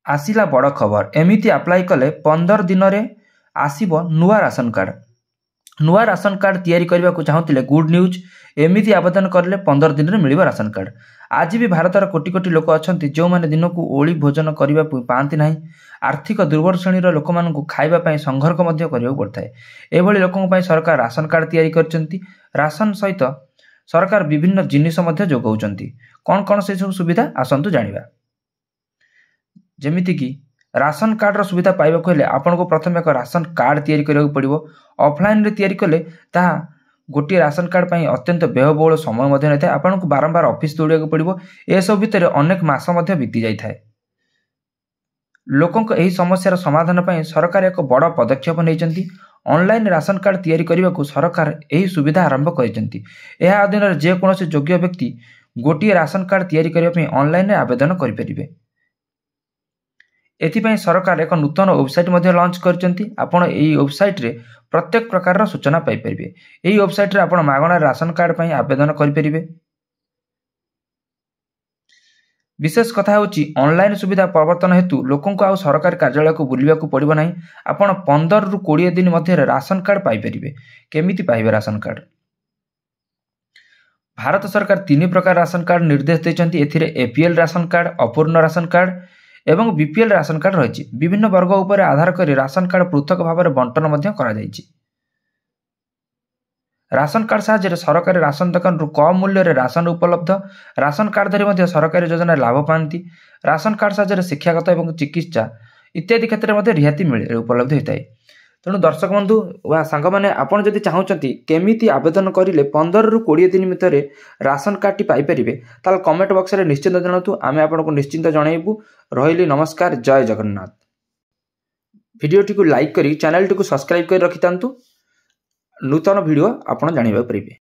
आसिला बड़ खबर एमिति अप्लाई कले 15 दिन में आसीबो नुआ राशन कार्ड। नुआ राशन कार्ड तैयारी करने को चाहूले गुड न्यूज एमिति आवेदन करले 15 दिन में मिलिबो राशन कार्ड। आज भी भारतर कोटी कोटी लोक अच्छा जो मैंने दिन को ओली भोजन करने पाती ना आर्थिक दुर्बल श्रेणी लोक मानू खावाई संघर्ष पड़ता है। एभली लोकों सरकार राशन कार्ड तैयारी करछंती। राशन सहित सरकार विभिन्न जिनिस जोगाउछंती। कौन कौन से सब सुविधा आसतु जानिबा। जेमिति कि राशन कार्ड सुविधा पाइबाक हेले आपन को प्रथम एक राशन कार्ड तैयारी करने पड़ो। ऑफलाइन रे तैयारी कले ताहा गोटे राशन कार्ड पाई अत्यंत व्ययबहुल समय मध्य नहीं था। आपन को बारंबार ऑफिस दौड़ाक पड़ो। ए सब भितर अनेक मास मध्य बीती जाई थाए। लोकों को यही समस्यार समाधान पाई सरकार एक बड़ पदक्षेप नहीं। ऑनलाइन राशन कार्ड तैयारी करने को सरकार यही सुविधा आरंभ करछंती। एहा अधीन जेकोसी योग्य व्यक्ति गोटे राशन कार्ड तैयारी करने ऑनलाइन आवेदन करें। एथिपाई सरकार एक नूतन वेबसाइट लॉन्च करछंती। आपण एई वेबसाइट रे प्रत्येक प्रकार सूचना पाई परिबे। एई वेबसाइट रे आपण मागणा राशन कार्ड पई आवेदन करि परिबे। विशेष कथा होची ऑनलाइन सुविधा प्रवर्तन हेतु लोकों को आ सरकारी कार्यालय को बुलवा को पड़िबो नाही। आपण 15 रु 20 दिन मध्य राशन कार्ड पाई परिबे। केमिति पाइबे राशन कार्ड? भारत सरकार 3 प्रकार राशन कार्ड निर्देश देछंती। एथिरे एपीएल राशन कार्ड, अपूर्ण राशन कार्ड एवं बीपीएल राशन कार्ड रही। विभिन्न वर्ग उपर आधार कर राशन कार्ड पृथक भाव में बंटन करा जायछि। राशन कार्ड साहाय्य सरकारी राशन दुकान कम मूल्य रे राशन उपलब्ध। राशन कार्ड धरी सरकारी योजना लाभ पाती। राशन कार्ड साहाय्य शिक्षागत और चिकित्सा इत्यादि क्षेत्र में रिहाती मिले उपलब्ध होता है। तेणु दर्शक बंधु वा सांग मैंने आपड़ जदि चाहूँगी केमिति आवेदन करेंगे 15 रु 20 दिन भितर राशन कार्ड पाइपर ताल कमेंट बॉक्स में निश्चिंत जनातु। आम आपको निश्चिंत जनइबू। रही नमस्कार। जय जगन्नाथ। भिडियोटी को लाइक करी चैनल टी को सब्सक्राइब कर रखि नूतन भिडियो आपड़ जानिबा पारिबे।